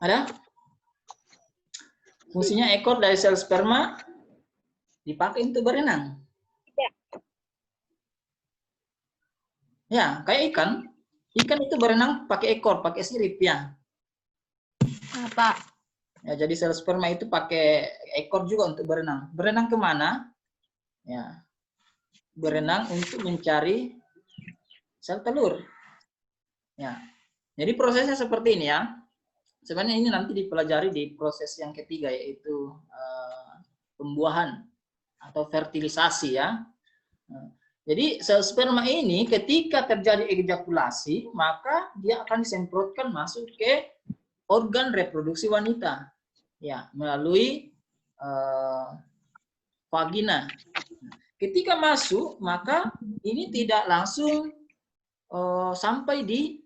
Ada? Fungsinya ekor dari sel sperma dipakai untuk berenang. Ya, kayak ikan. Ikan itu berenang pakai ekor, pakai sirip ya. Pak. Ya, jadi sel sperma itu pakai ekor juga untuk berenang. Berenang kemana? Ya, berenang untuk mencari sel telur. Ya, jadi prosesnya seperti ini ya. Sebenarnya ini nanti dipelajari di proses yang ketiga, yaitu pembuahan atau fertilisasi ya. Jadi sel sperma ini ketika terjadi ejakulasi, maka dia akan disemprotkan masuk ke organ reproduksi wanita, ya, melalui vagina. Ketika masuk, maka ini tidak langsung sampai di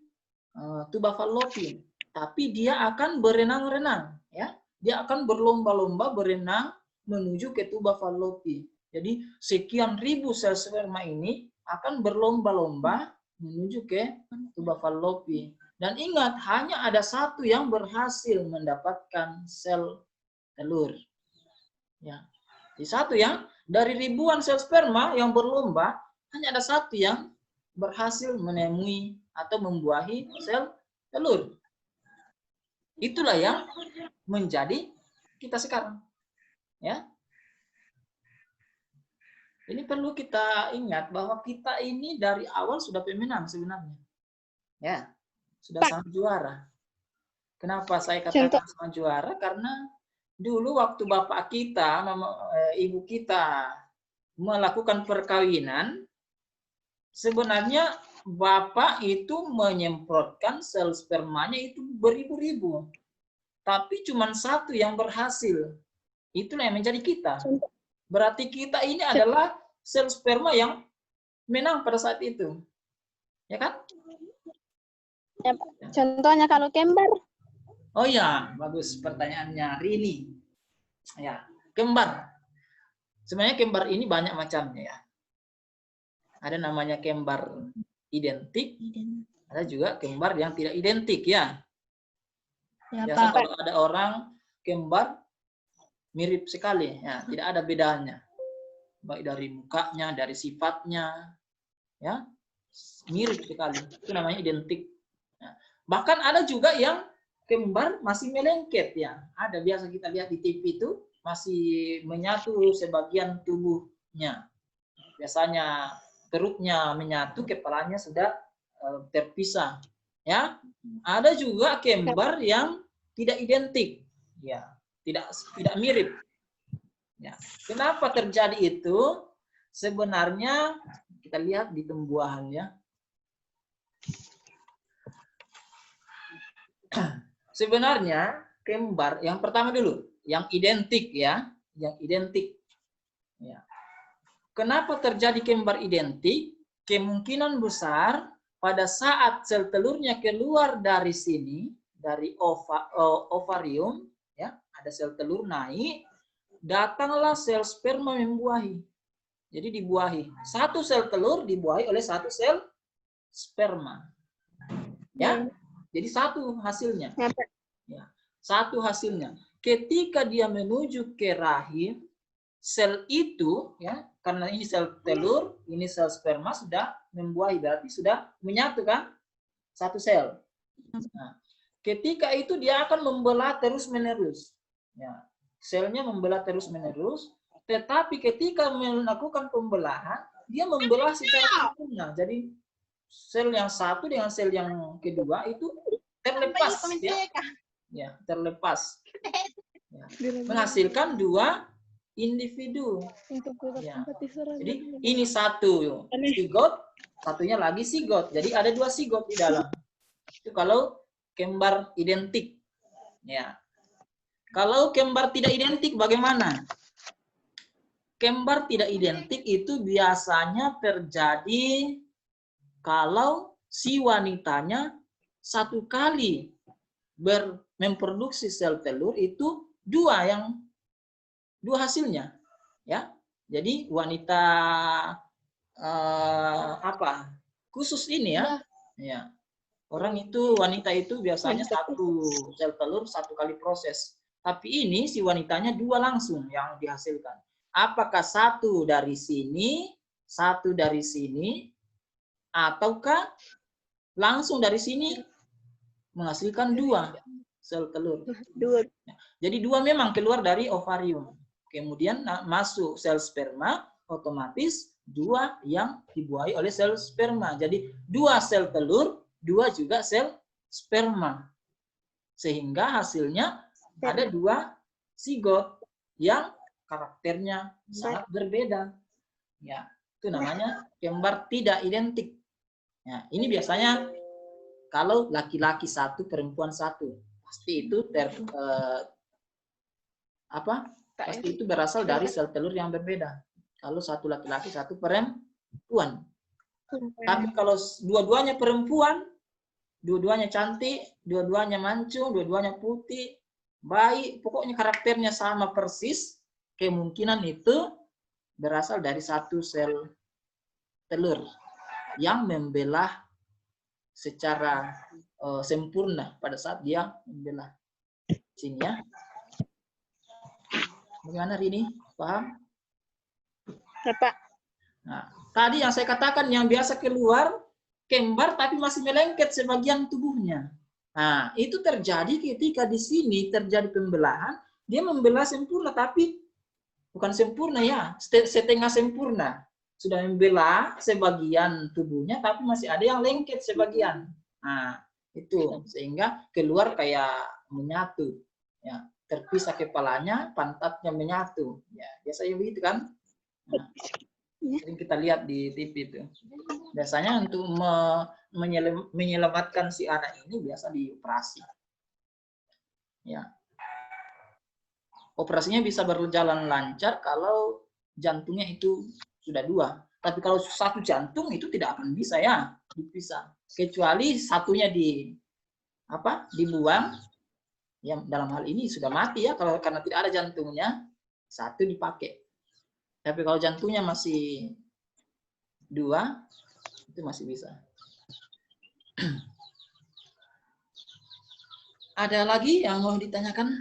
tuba fallopian, tapi dia akan berenang-renang, ya. Dia akan berlomba-lomba berenang menuju ke tuba fallopian. Jadi sekian ribu sel sperma ini akan berlomba-lomba menuju ke tuba fallopian. Dan ingat, hanya ada satu yang berhasil mendapatkan sel telur. Ya. Di satu yang dari ribuan sel sperma yang berlomba, hanya ada satu yang berhasil menemui atau membuahi sel telur. Itulah yang menjadi kita sekarang. Ya. Ini perlu kita ingat bahwa kita ini dari awal sudah pemenang sebenarnya. Ya, sudah sang juara. Kenapa saya katakan sang juara? Karena dulu waktu bapak kita, ibu kita melakukan perkawinan, sebenarnya bapak itu menyemprotkan sel spermanya itu beribu-ribu. Tapi cuma satu yang berhasil. Itulah yang menjadi kita. Berarti kita ini adalah sel sperma yang menang pada saat itu. Ya kan? Ya, contohnya kalau kembar. Oh ya, bagus pertanyaannya Rini. Ya, kembar. Sebenarnya kembar ini banyak macamnya ya. Ada namanya kembar identik, ada juga kembar yang tidak identik ya. Biasa kalau ada orang kembar mirip sekali, ya, tidak ada bedanya. Baik dari mukanya, dari sifatnya, ya, mirip sekali. Itu namanya identik. Ya. Bahkan ada juga yang kembar masih melengket ya. Ada biasa kita lihat di TV itu masih menyatu sebagian tubuhnya. Biasanya perutnya menyatu, kepalanya sudah terpisah. Ya, ada juga kembar yang tidak identik, ya, tidak mirip. Ya. Kenapa terjadi itu? Sebenarnya kita lihat di pembuahannya. Sebenarnya kembar yang pertama dulu, yang identik ya, yang identik. Ya. Kenapa terjadi kembar identik? Kemungkinan besar pada saat sel telurnya keluar dari sini, dari ovarium, ya, ada sel telur naik, datanglah sel sperma membuahi. Jadi dibuahi. Satu sel telur dibuahi oleh satu sel sperma. Ya. Jadi satu hasilnya. Ya. Satu hasilnya. Ketika dia menuju ke rahim, sel itu ya, karena ini sel telur, ini sel sperma sudah membuahi, berarti sudah menyatu kan? Satu sel. Nah, ketika itu dia akan membelah terus-menerus. Ya. Selnya membelah terus-menerus, tetapi ketika melakukan pembelahan, dia membelah secara sempurna. Jadi sel yang satu dengan sel yang kedua itu terlepas, ya, ya terlepas, ya. Menghasilkan dua individu. Ya. Jadi ini satu sigot, satunya lagi sigot. Jadi ada dua sigot di dalam. Itu kalau kembar identik. Ya. Kalau kembar tidak identik bagaimana? Kembar tidak identik itu biasanya terjadi kalau si wanitanya satu kali memproduksi sel telur itu dua hasilnya, ya. Jadi wanita khusus ini ya, ya, Orang itu, wanita itu biasanya satu sel telur 1 kali proses. Tapi ini si wanitanya 2 langsung yang dihasilkan. Apakah 1 dari sini, 1 dari sini, ataukah langsung dari sini menghasilkan 2 sel telur. 2. Jadi 2 memang keluar dari ovarium. Kemudian masuk sel sperma, otomatis 2 yang dibuahi oleh sel sperma. Jadi 2 sel telur, 2 juga sel sperma. Sehingga hasilnya ada 2 zigot yang karakternya sangat berbeda. Ya, itu namanya kembar tidak identik. Ya, ini biasanya kalau laki-laki 1, perempuan 1, pasti itu pasti itu berasal dari sel telur yang berbeda. Kalau 1 laki-laki, 1 perempuan. Tapi kalau dua-duanya perempuan, dua-duanya cantik, dua-duanya mancung, dua-duanya putih, baik, pokoknya karakternya sama persis, kemungkinan itu berasal dari 1 sel telur yang membelah secara sempurna pada saat dia membelah. Sini ya. Bagaimana Rini? Paham? Ya, Pak. Nah, tadi yang saya katakan yang biasa keluar kembar tapi masih melengket sebagian tubuhnya. Nah, itu terjadi ketika di sini terjadi pembelahan, dia membelah sempurna tapi bukan sempurna ya, setengah sempurna. Sudah membelah sebagian tubuhnya tapi masih ada yang lengket sebagian. Nah, itu sehingga keluar kayak menyatu. Ya, terpisah kepalanya, pantatnya menyatu. Ya, biasanya begitu kan? Nah, sering kita lihat di TV itu. Biasanya untuk menyelamatkan si anak ini biasa dioperasi. Ya. Operasinya bisa berjalan lancar kalau jantungnya itu sudah 2. Tapi kalau 1 jantung itu tidak akan bisa ya dipisah. Kecuali satunya dibuang. Ya, dalam hal ini sudah mati ya kalau karena tidak ada jantungnya, 1 dipakai. Tapi kalau jantungnya masih 2, itu masih bisa. Ada lagi yang mau ditanyakan?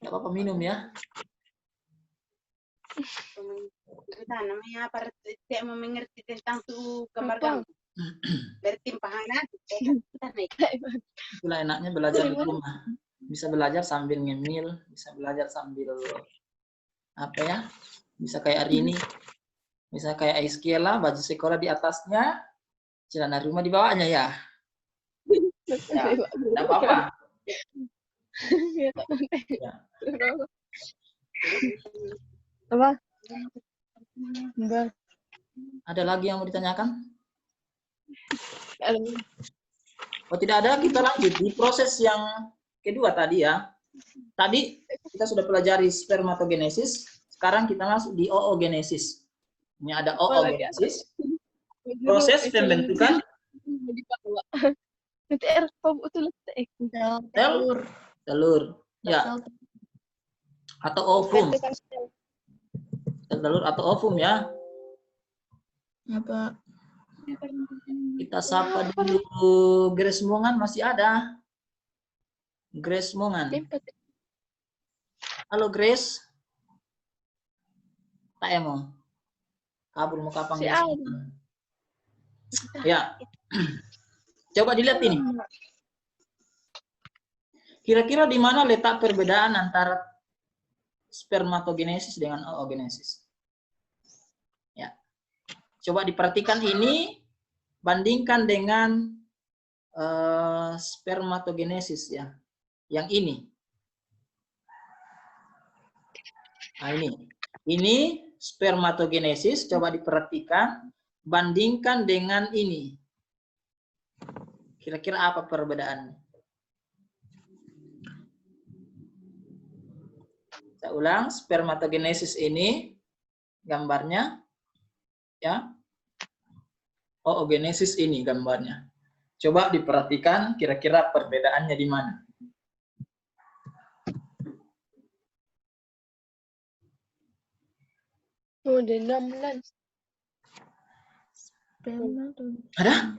Tidak apa-apa minum ya. Kita namanya apa? Tidak mengerti tentang tuh gambar-gambar. Bertimpahanan. Itulah enaknya belajar di rumah. Bisa belajar sambil ngemil, bisa belajar sambil bisa kayak Arini, bisa kayak Aiskiela, baju sekolah di atasnya, celana rumah di bawahnya ya. Ya, tidak apa-apa. Ya. Apa? Enggak. Ada lagi yang mau ditanyakan? Oh tidak ada, kita lanjut di proses yang kedua tadi ya. Tadi kita sudah pelajari spermatogenesis, sekarang kita masuk di oogenesis. Ini ada oogenesis, proses pembentukan telur, ya, atau ovum, telur atau ovum ya. Apa? Kita sapa dulu Grace Mongan, masih ada? Grace Mongan. Halo Grace. Tak emo. Kabur mau kapan? Ya. Coba dilihat ini. Kira-kira di mana letak perbedaan antara spermatogenesis dengan oogenesis? Ya. Coba diperhatikan ini, bandingkan dengan spermatogenesis ya. Yang ini. Nah ini spermatogenesis, coba diperhatikan, bandingkan dengan ini. Kira-kira apa perbedaannya? Saya ulang, spermatogenesis ini gambarnya, ya. Oogenesis ini gambarnya. Coba diperhatikan, kira-kira perbedaannya di mana? Oh, udah 16. Ada?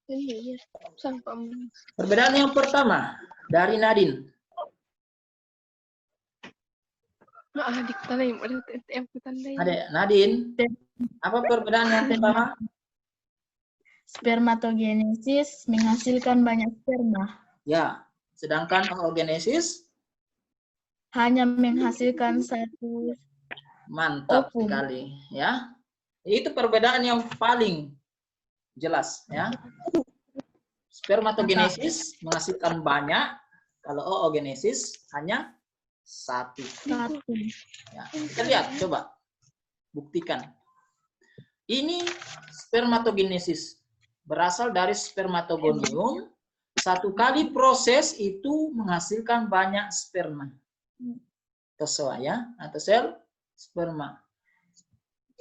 Ini ya. Sampai Perbedaan yang pertama dari Nadine. adik tandai, ada TTM ku tandai. Ada Nadine. Apa perbedaan yang pertama? Spermatogenesis menghasilkan banyak sperma, Ya. Sedangkan oogenesis hanya menghasilkan satu mantap ovum. sekali, ya. Itu perbedaan yang paling jelas, ya. Spermatogenesis menghasilkan banyak, kalau oogenesis hanya satu. Ya, kita lihat, coba buktikan. Ini spermatogenesis berasal dari spermatogonium. Satu kali proses itu menghasilkan banyak sperma. Tozoa, ya, atau sel sperma.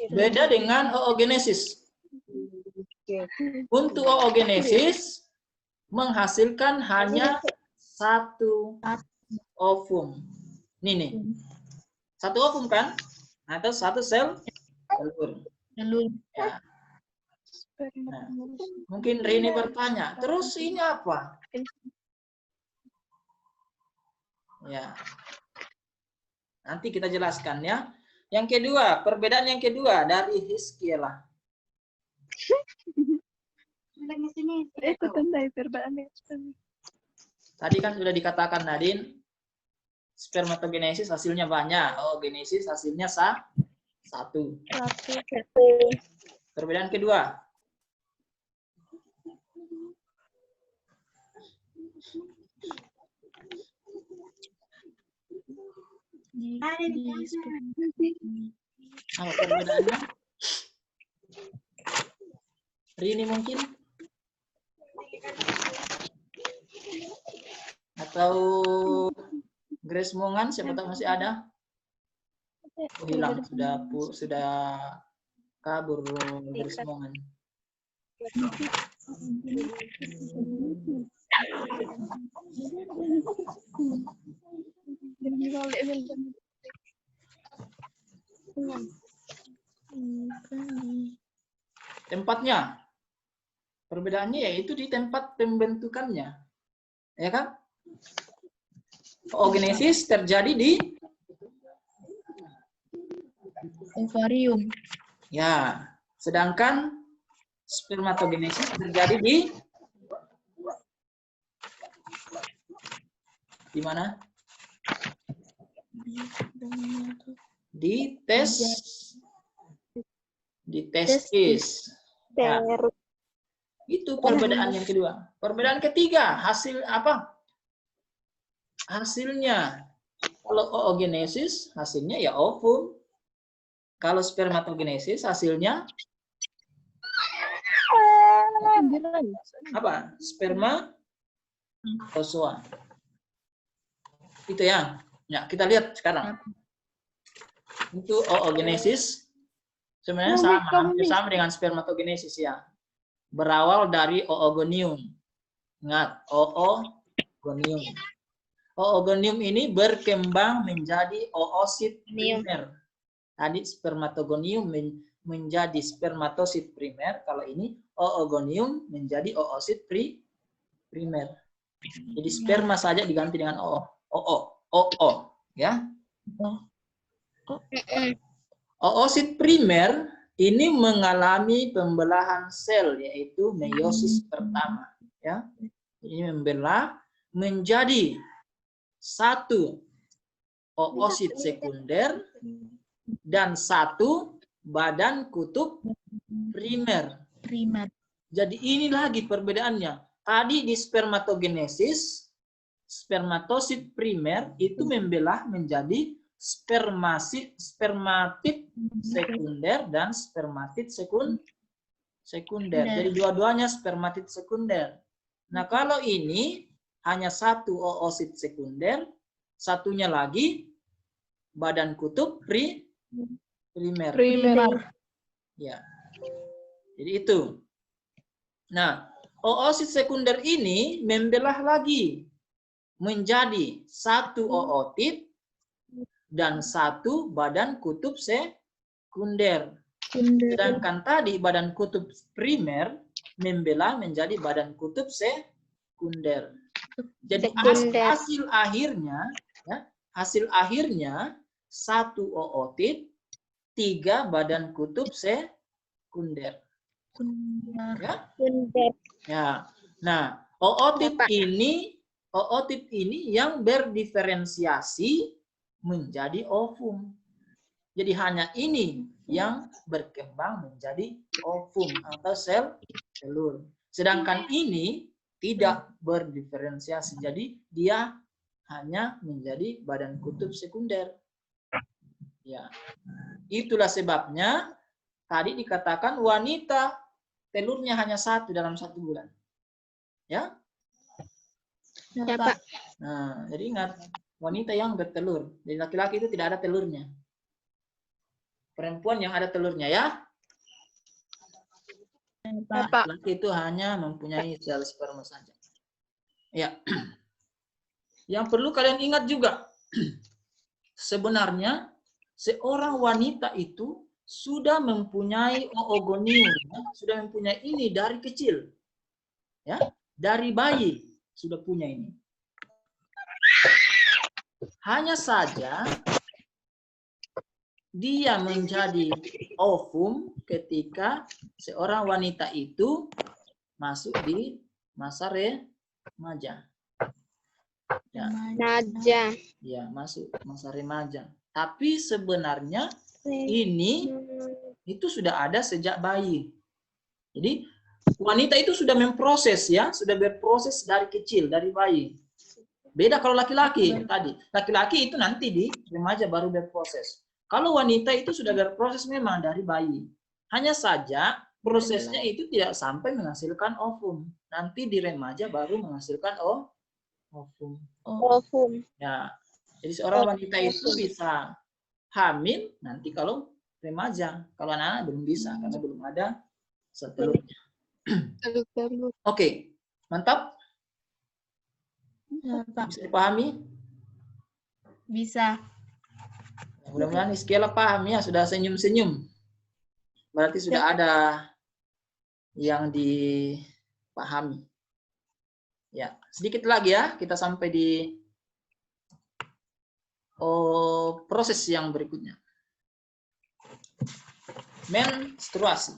Beda dengan oogenesis. Untuk oogenesis menghasilkan hanya satu ovum. Ini nih. Satu ovum kan? Atau satu sel telur. Ya. Nah, mungkin Rini bertanya, terus ini apa? Ya. Nanti kita jelaskan, ya. Yang kedua, perbedaan yang kedua dari Hiskiela. Aku tandai perbaannya. Tadi kan sudah dikatakan Nadine, spermatogenesis hasilnya banyak, oogenesis hasilnya satu. Perbedaan kedua. Apa perbedaannya? Rini mungkin? Atau Grace Mongan, siapa tahu masih ada? Oh, hilang, sudah kabur Grace Mongan. Tempatnya, perbedaannya yaitu di tempat pembentukannya, ya kan? Oogenesis terjadi di Ovarium. ya, sedangkan spermatogenesis terjadi di mana? Di testis. Ya. Itu perbedaan yang kedua. Perbedaan ketiga, hasil apa? Hasilnya. Kalau oogenesis, hasilnya ya ovum. Kalau spermatogenesis, hasilnya apa? Sperma tozoa. Itu ya. Ya, kita lihat sekarang. Untuk oogenesis sebenarnya hampir sama dengan spermatogenesis, ya. Berawal dari oogonium. Ingat, oogonium. Oogonium ini berkembang menjadi oosit primer. Tadi spermatogonium menjadi spermatosit primer. Kalau ini oogonium menjadi oosit primer. Jadi sperma saja diganti dengan ya. Oosit primer ini mengalami pembelahan sel, yaitu meiosis pertama, ya. Ini membelah menjadi satu oosit sekunder dan satu badan kutub primer. Jadi ini lagi perbedaannya. Tadi di spermatogenesis, spermatosit primer itu membelah menjadi spermatid sekunder dan spermatid sekunder. Jadi dua-duanya spermatid sekunder. Nah, kalau ini hanya satu oosit sekunder, satunya lagi badan kutub primer. Ya. Jadi itu. Nah, oosit sekunder ini membelah lagi menjadi satu ootit dan satu badan kutub sekunder. Sedangkan tadi badan kutub primer membelah menjadi badan kutub sekunder. Jadi hasil akhirnya, ya, hasil akhirnya satu ootit, 3 badan kutub sekunder. Ya. Ya. Nah, ootit ini yang berdiferensiasi menjadi ovum. Jadi hanya ini yang berkembang menjadi ovum atau sel telur. Sedangkan ini tidak berdiferensiasi. Jadi dia hanya menjadi badan kutub sekunder. Ya. Itulah sebabnya tadi dikatakan wanita telurnya hanya 1 dalam 1 bulan. Ya? Ya, Pak. Nah, jadi ingat, wanita yang bertelur. Jadi laki-laki itu tidak ada telurnya. Perempuan yang ada telurnya, ya. Ya, Pak. Laki itu hanya mempunyai sel sperma saja. Ya. Yang perlu kalian ingat juga, sebenarnya seorang wanita itu sudah mempunyai oogonium, ya, sudah mempunyai ini dari kecil. Ya, dari bayi sudah punya ini. Hanya saja dia menjadi ovum ketika seorang wanita itu masuk di masa remaja. Ya, masuk masa remaja. Tapi sebenarnya ini itu sudah ada sejak bayi. Jadi wanita itu sudah memproses, ya, sudah berproses dari kecil, dari bayi. Beda kalau laki-laki tadi. Laki-laki itu nanti di remaja baru berproses. Kalau wanita itu sudah berproses memang dari bayi. Hanya saja prosesnya itu tidak sampai menghasilkan ovum. Nanti di remaja baru menghasilkan ovum. Ya. Jadi seorang wanita itu bisa hamil nanti kalau remaja. Kalau anak-anak belum bisa karena belum ada sel telurnya. Oke, mantap. Bisa dipahami? Bisa. Mudah-mudahan Iskela paham, ya, sudah senyum-senyum. Berarti sudah ada yang dipahami. Ya, sedikit lagi ya, kita sampai di proses yang berikutnya. Menstruasi.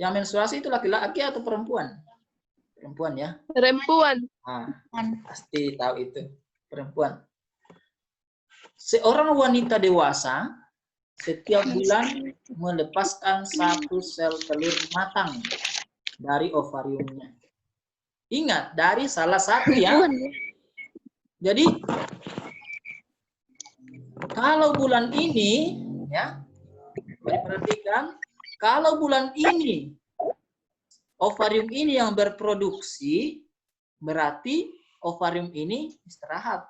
Yang menstruasi itu laki-laki atau perempuan? Perempuan, ya. Perempuan. Pasti tahu itu. Perempuan. Seorang wanita dewasa setiap bulan melepaskan 1 sel telur matang dari ovariumnya. Ingat, dari salah satu, ya. Jadi kalau bulan ini, ya, perhatikan, kalau bulan ini ovarium ini yang berproduksi, berarti ovarium ini istirahat.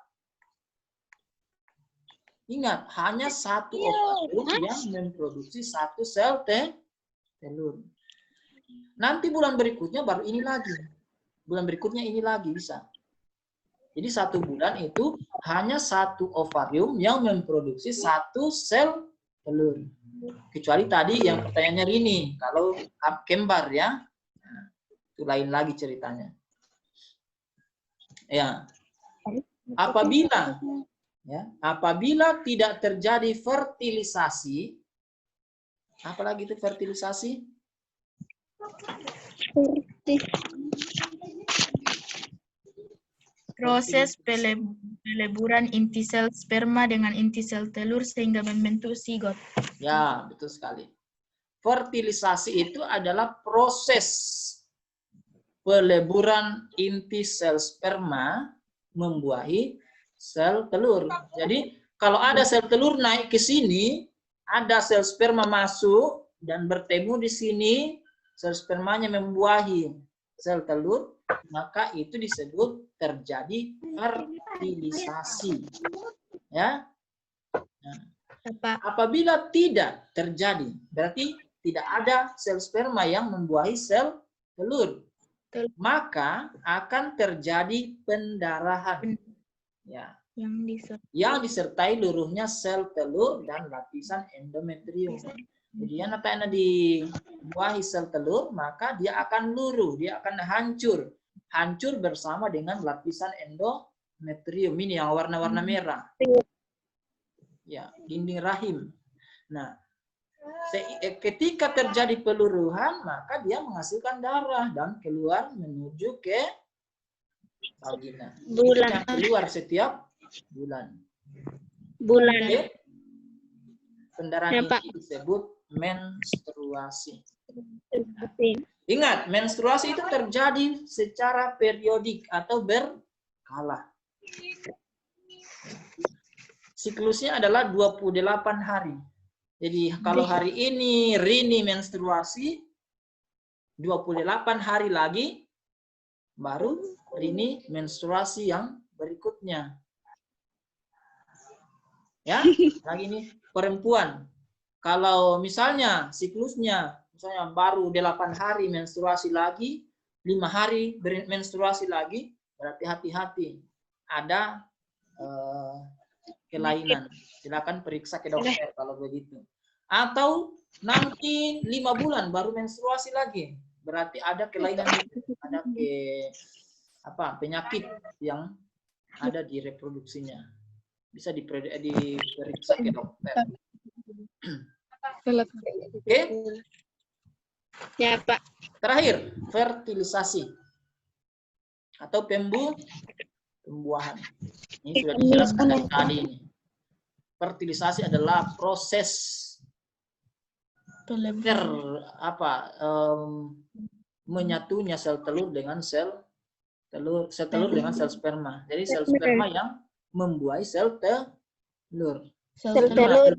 Ingat, hanya 1 ovarium yang memproduksi 1 sel telur. Nanti bulan berikutnya baru ini lagi. Bulan berikutnya ini lagi bisa. Jadi 1 bulan itu hanya 1 ovarium yang memproduksi 1 sel telur. Kecuali tadi yang pertanyaannya ini, kalau kembar, ya, itu lain lagi ceritanya. Ya, apabila tidak terjadi fertilisasi, apalagi itu fertilisasi? Proses peleburan inti sel sperma dengan inti sel telur sehingga membentuk zigot. Ya, betul sekali. Fertilisasi itu adalah proses peleburan inti sel sperma membuahi sel telur. Jadi kalau ada sel telur naik ke sini, ada sel sperma masuk dan bertemu di sini, sel spermanya membuahi sel telur, maka itu disebut terjadi fertilisasi. Ya. Nah, apabila tidak terjadi, berarti tidak ada sel sperma yang membuahi sel telur. maka akan terjadi pendarahan. Ya, yang disertai luruhnya sel telur dan lapisan endometrium. Jadi yang nanti dibuahi sel telur, maka dia akan luruh, dia akan hancur bersama dengan lapisan endometrium ini yang warna-warna merah. Ya, dinding rahim. Nah, ketika terjadi peluruhan, maka dia menghasilkan darah dan keluar menuju ke vagina. Bulan. Yang keluar setiap bulan. Oke? Pendarahan ini disebut menstruasi. Ingat, menstruasi itu terjadi secara periodik atau berkala. Siklusnya adalah 28 hari. Jadi kalau hari ini Rini menstruasi, 28 hari lagi baru Rini menstruasi yang berikutnya. Ya, lagi nih perempuan. Kalau misalnya siklusnya baru 8 hari menstruasi lagi, 5 hari menstruasi lagi, berarti hati-hati. Ada kelainan. Silakan periksa ke dokter kalau begitu. Atau nanti 5 bulan baru menstruasi lagi, berarti ada kelainan, ada penyakit yang ada di reproduksinya. Bisa diperiksa ke dokter. Oke? Ya, Pak. Terakhir, fertilisasi atau pembuahan. Ini sudah dijelaskan tadi ini. Fertilisasi adalah proses menyatunya sel telur dengan sel telur dengan sel sperma. Jadi sel sperma yang membuahi sel telur. Sel telur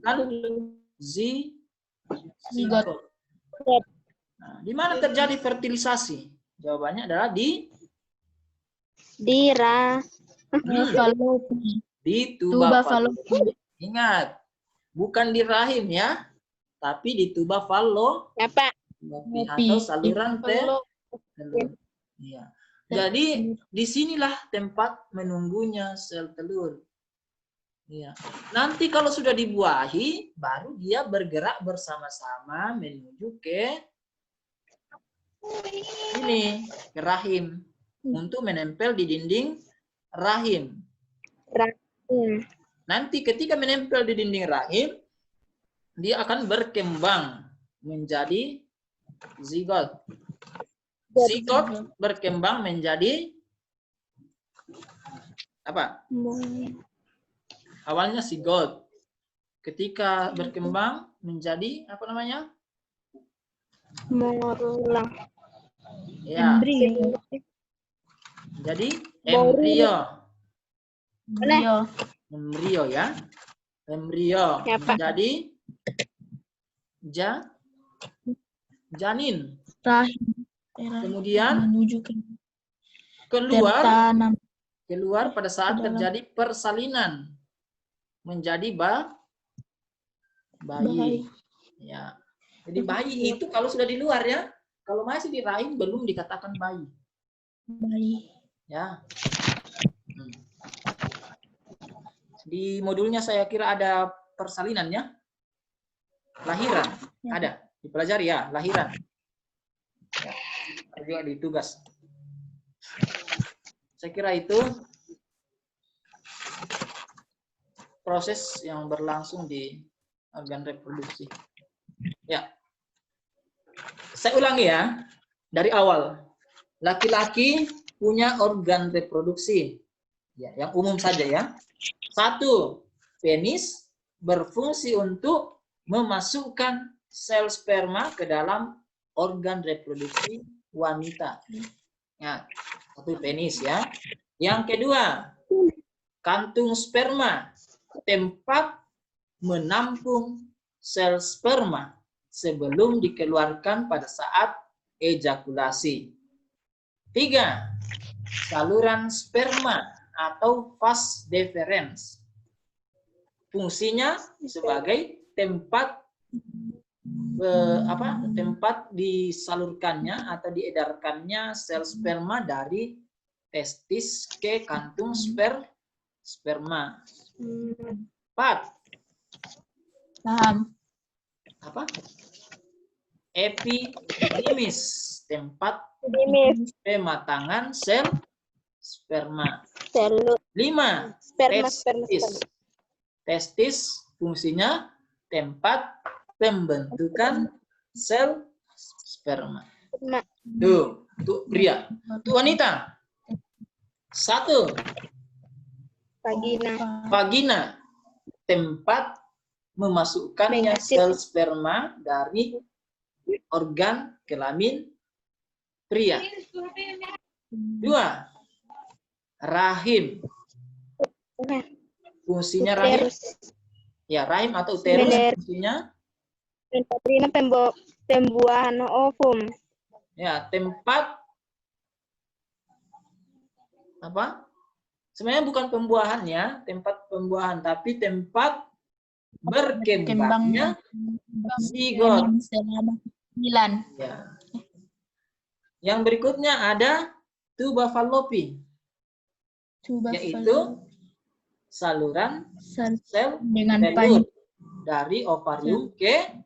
zigot. Nah, di mana terjadi fertilisasi? Jawabannya adalah di tuba fallopi. Ingat, bukan di rahim ya, tapi di tuba fallopi atau saluran telur. Ya. Jadi disinilah tempat menunggunya sel telur. Ya. Nanti kalau sudah dibuahi, baru dia bergerak bersama-sama menuju ke rahim untuk menempel di dinding rahim. Nanti ketika menempel di dinding rahim, dia akan berkembang menjadi zigot. Zigot berkembang menjadi apa? Awalnya zigot. Ketika berkembang menjadi apa namanya? Ya. Jadi embrio. Embrio ya. Embrio menjadi janin. Kemudian keluar pada saat terjadi persalinan menjadi bayi. Ya. Jadi bayi itu kalau sudah di luar ya, kalau masih di rahim belum dikatakan bayi. Ya. Di modulnya saya kira ada persalinan ya. Lahiran ada, dipelajari ya, lahiran. Ya. Juga di tugas. Saya kira itu proses yang berlangsung di organ reproduksi. Ya. Saya ulangi ya, dari awal. Laki-laki punya organ reproduksi. Ya, yang umum saja ya. 1, penis berfungsi untuk memasukkan sel sperma ke dalam organ reproduksi wanita. Ya, 1 penis ya. Yang kedua, kantung sperma, tempat menampung sel sperma sebelum dikeluarkan pada saat ejakulasi. 3, saluran sperma atau vas deferens. Fungsinya sebagai tempat tempat disalurkannya atau diedarkannya sel sperma dari testis ke kantung sperma. 4. Paham. Apa? Epididymis, tempat Epididymis. pematangan sel sperma. Telur. 5. Sperma. Testis fungsinya tempat pembentukan sel sperma. Tuh, untuk pria. Untuk wanita. 1. Vagina, tempat memasukkannya sel sperma dari organ kelamin pria. 2. Rahim. Fungsinya rahim. Ya, rahim atau uterus fungsinya Pembuahan ovum. ya, tempat apa? Sebenarnya bukan pembuahan ya, tempat pembuahan, tapi tempat berkembangnya zigot. Ya. Yang berikutnya ada tuba fallopi, yaitu saluran sel dengan telur dari ovarium ke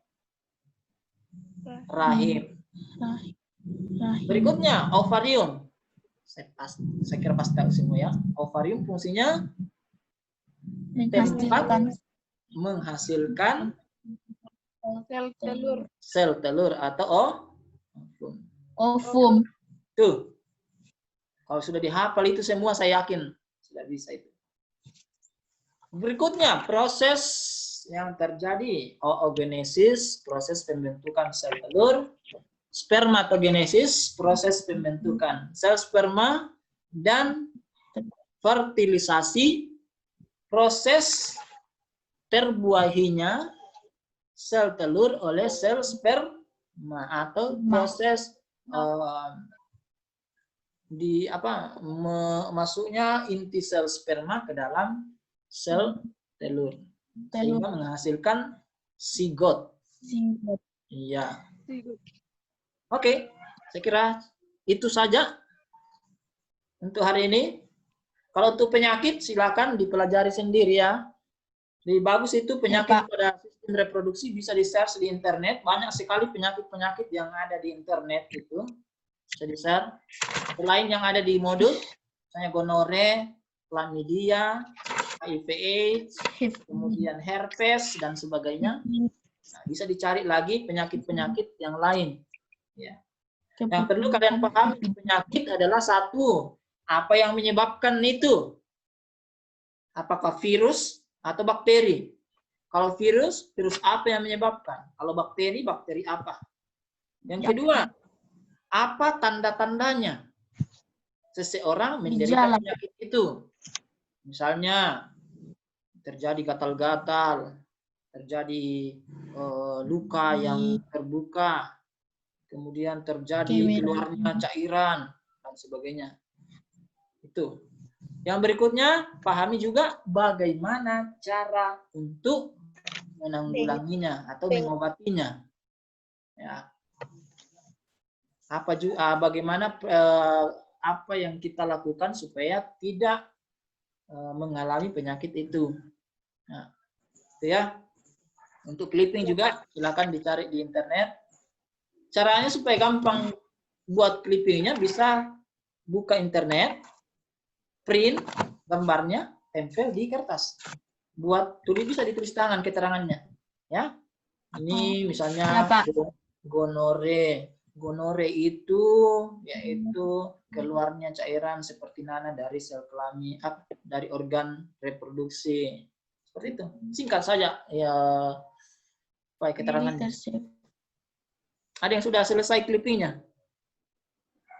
rahim. Berikutnya ovarium. Saya kira pasti tahu semua ya. Ovarium fungsinya tempat menghasilkan sel telur atau ovum. Tuh. Kalau sudah dihafal itu semua saya yakin sudah bisa itu. Berikutnya proses yang terjadi oogenesis, proses pembentukan sel telur, spermatogenesis, proses pembentukan sel sperma, dan fertilisasi, proses terbuahinya sel telur oleh sel sperma atau proses masuknya inti sel sperma ke dalam sel telur sehingga menghasilkan zigot. Iya. Oke, saya kira itu saja untuk hari ini. Kalau untuk penyakit silakan dipelajari sendiri ya. Lebih bagus itu penyakit pada sistem reproduksi bisa di-search di internet. Banyak sekali penyakit-penyakit yang ada di internet itu. Bisa di-share. Selain yang ada di modul, misalnya gonore, chlamydia, HIV/AIDS, kemudian herpes dan sebagainya. Nah, bisa dicari lagi penyakit-penyakit yang lain. Ya. Yang perlu kalian pahami penyakit adalah satu, apa yang menyebabkan itu? Apakah virus atau bakteri? Kalau virus, virus apa yang menyebabkan? Kalau bakteri, bakteri apa? Yang kedua, apa tanda-tandanya seseorang menderita penyakit itu? Misalnya terjadi gatal-gatal, terjadi luka yang terbuka, kemudian terjadi keluarnya cairan dan sebagainya. Itu. Yang berikutnya, pahami juga bagaimana cara untuk menanggulanginya atau mengobatinya. Ya. Bagaimana apa yang kita lakukan supaya tidak mengalami penyakit itu. Nah, itu ya. Untuk clipping juga silakan dicari di internet. Caranya supaya gampang buat clippingnya, bisa buka internet, print gambarnya, tempel di kertas. Buat tulis, bisa ditulis tangan keterangannya. Ya. Ini misalnya gonore. Gonore itu yaitu keluarnya cairan seperti nanah dari sel kelamin, dari organ reproduksi. Seperti itu. Singkat saja ya, supaya keterangannya. Ada yang sudah selesai clippingnya?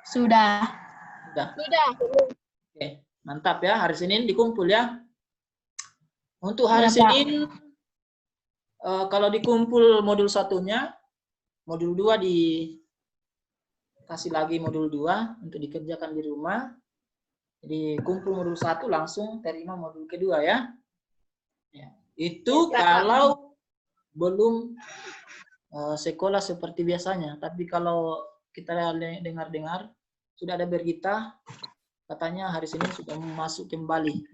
Sudah. Oke, mantap ya. Hari Senin dikumpul ya. Untuk hari Senin, kalau dikumpul modul 1-nya, modul 2 dikasih lagi modul 2 untuk dikerjakan di rumah. Jadi kumpul modul 1 langsung terima modul kedua ya. Itu kalau belum sekolah seperti biasanya. Tapi kalau kita dengar-dengar sudah ada berita katanya hari Senin sudah masuk kembali.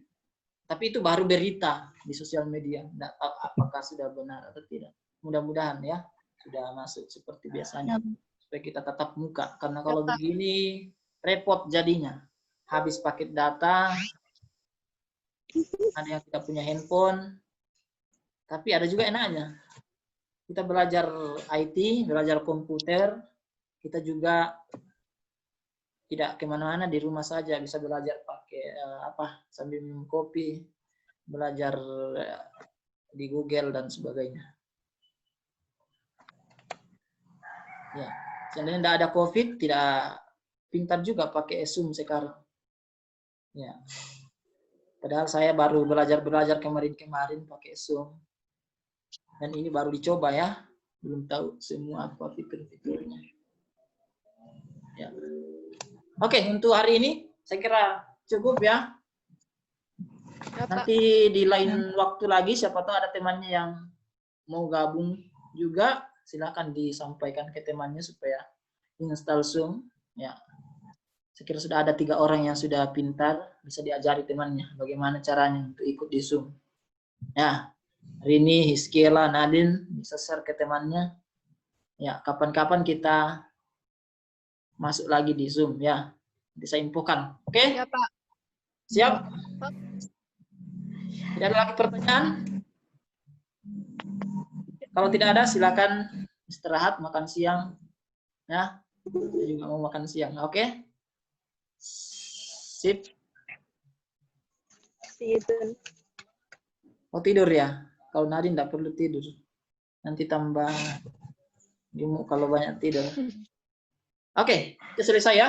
Tapi itu baru berita di sosial media. Tidak tahu apakah sudah benar atau tidak. Mudah-mudahan ya sudah masuk seperti biasanya. Supaya kita tatap muka. Karena kalau begini repot jadinya. Habis paket data, ada yang kita punya handphone, tapi ada juga enaknya. Kita belajar IT, belajar komputer, kita juga tidak kemana-mana, di rumah saja bisa belajar pakai sambil minum kopi, belajar di Google dan sebagainya. Ya, seandainya tidak ada COVID, tidak pintar juga pakai Zoom sekarang. Ya, padahal saya baru belajar kemarin pakai Zoom, dan ini baru dicoba ya, belum tahu semua apa fitur-fiturnya. Ya. Oke, untuk hari ini saya kira cukup ya. Nanti di lain waktu lagi, siapa tahu ada temannya yang mau gabung juga, silakan disampaikan ke temannya supaya install Zoom. Ya, saya kira sudah ada 3 orang yang sudah pintar, bisa diajari temannya bagaimana caranya untuk ikut di Zoom. Ya, Rini, Hiskiela, Nadine bisa share ke temannya. Ya, kapan-kapan kita masuk lagi di Zoom ya. Nanti saya infokan. Oke? Ya, Pak. Siap? Tidak ada lagi pertanyaan? Kalau tidak ada, silakan istirahat, makan siang. Ya, saya juga mau makan siang. Oke? Sip. Mau tidur ya? Kalau Nadine tidak perlu tidur. Nanti tambah gemuk kalau banyak tidur. Oke, selesai ya.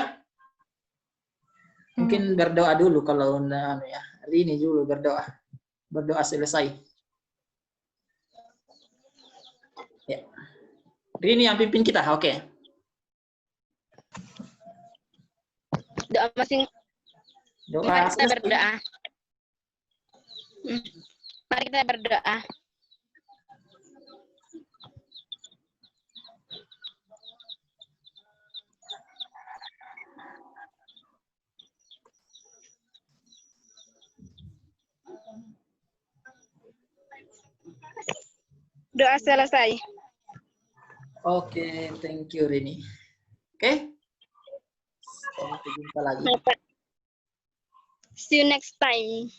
Mungkin berdoa dulu kalau ya. Hari ini dulu berdoa. Berdoa selesai. Ya. Rini yang pimpin kita, oke. Doa masing. Doa Mari kita selesai. berdoa. Mari kita berdoa. Doa selesai. Oke, thank you Rini. Oke. Sampai jumpa lagi. See you next time.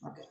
Oke.